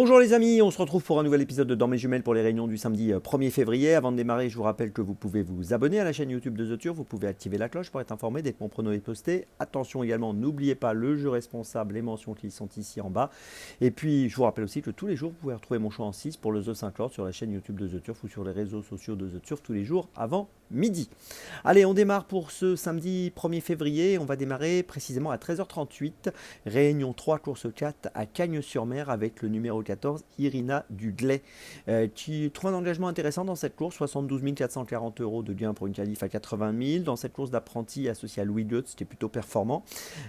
Bonjour les amis, on se retrouve pour un nouvel épisode de Dans mes jumelles pour les réunions du samedi 1er février. Avant de démarrer, je vous rappelle que vous pouvez vous abonner à la chaîne YouTube de The Turf, vous pouvez activer la cloche pour être informé dès que mon prono est posté. Attention également, n'oubliez pas le jeu responsable, les mentions qui sont ici en bas. Et puis je vous rappelle aussi que tous les jours, vous pouvez retrouver mon choix en 6 pour le The 5 Lord sur la chaîne YouTube de The Turf ou sur les réseaux sociaux de The Turf tous les jours avant midi. Allez, on démarre pour ce samedi 1er février. On va démarrer précisément à 13h38. Réunion 3, course 4 à Cagnes-sur-Mer avec le numéro 14, Irina Dudley, qui trouve un engagement intéressant dans cette course. 72 440 € de gain pour une qualif à 80 000. Dans cette course d'apprenti associée à Louis Goetz, qui est plutôt performant.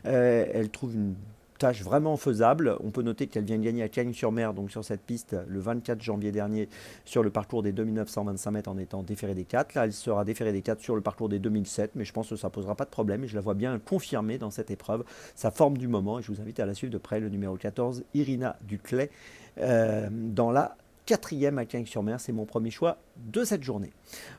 Elle trouve une tâche vraiment faisable. On peut noter qu'elle vient de gagner à Cagnes-sur-Mer, donc sur cette piste, le 24 janvier dernier, sur le parcours des 2925 mètres en étant déférée des 4. Là, elle sera déférée des 4 sur le parcours des 2007, mais je pense que ça ne posera pas de problème et je la vois bien confirmer dans cette épreuve sa forme du moment. Et je vous invite à la suivre de près, le numéro 14, Irina Dudley, dans la 4e à Cagnes-sur-Mer. C'est mon premier choix de cette journée.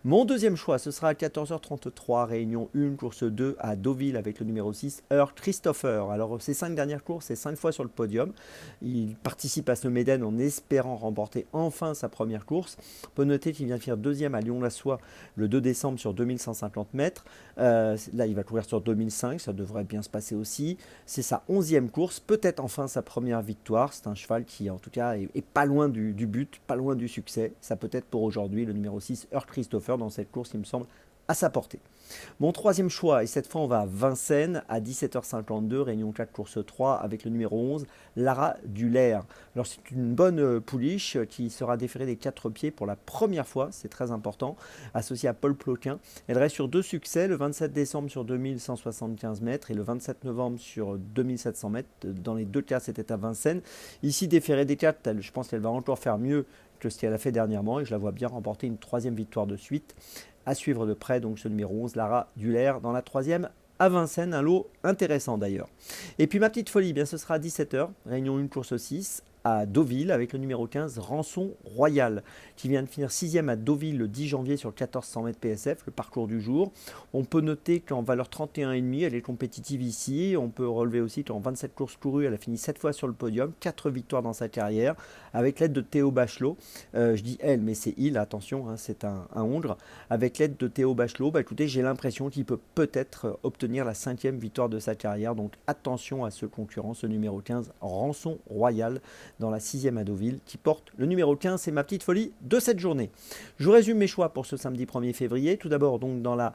Mon deuxième choix, ce sera à 14h33, réunion 1, course 2 à Deauville avec le numéro 6, Earl Christopher. Alors, ces 5 dernières courses, c'est 5 fois sur le podium. Il participe à ce Méden en espérant remporter enfin sa première course. On peut noter qu'il vient de faire deuxième à Lyon-la-Soie le 2 décembre sur 2150 mètres. Là, il va courir sur 2005, ça devrait bien se passer aussi. C'est sa 11e course, peut-être enfin sa première victoire. C'est un cheval qui, en tout cas, est pas loin du but, pas loin du succès. Ça peut être pour aujourd'hui le numéro 6, Earl Christopher, dans cette course, il me semble, à sa portée. Mon troisième choix, et cette fois on va à Vincennes, à 17h52, réunion 4, course 3, avec le numéro 11, Lara Dulaire. Alors c'est une bonne pouliche qui sera déférée des 4 pieds pour la première fois, c'est très important, associée à Paul Ploquin. Elle reste sur 2 succès, le 27 décembre sur 2175 mètres et le 27 novembre sur 2700 mètres. Dans les deux cas, c'était à Vincennes. Ici, déférée des 4, je pense qu'elle va encore faire mieux que ce qu'elle a fait dernièrement et je la vois bien remporter une 3e victoire de suite. À suivre de près, donc ce numéro 11, Lara Dulaire, dans la 3e à Vincennes, un lot intéressant d'ailleurs. Et puis ma petite folie, bien ce sera à 17h, réunion 1, course 6, à Deauville avec le numéro 15, Rançon Royal, qui vient de finir 6e à Deauville le 10 janvier sur 1400 mètres PSF, le parcours du jour. On peut noter qu'en valeur 31,5, elle est compétitive ici. On peut relever aussi qu'en 27 courses courues, elle a fini 7 fois sur le podium, 4 victoires dans sa carrière, avec l'aide de Théo Bachelot. Je dis elle, mais c'est il, attention, hein, c'est un Hongre. Avec l'aide de Théo Bachelot, écoutez, j'ai l'impression qu'il peut peut-être obtenir la 5e victoire de sa carrière. Donc attention à ce concurrent, ce numéro 15, Rançon Royal, dans la 6e à Deauville, qui porte le numéro 15. C'est ma petite folie de cette journée. Je vous résume mes choix pour ce samedi 1er février. Tout d'abord, donc dans la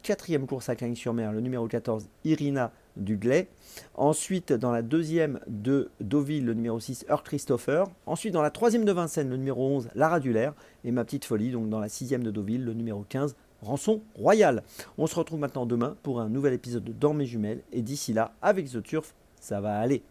4e course à Cagnes-sur-Mer, le numéro 14, Irina Dudley. Ensuite, dans la 2e de Deauville, le numéro 6, Earl Christopher. Ensuite, dans la 3e de Vincennes, le numéro 11, Lara Dulaire. Et ma petite folie, donc dans la 6e de Deauville, le numéro 15, Rançon Royal. On se retrouve maintenant demain pour un nouvel épisode de Dans mes jumelles. Et d'ici là, avec The Turf, ça va aller.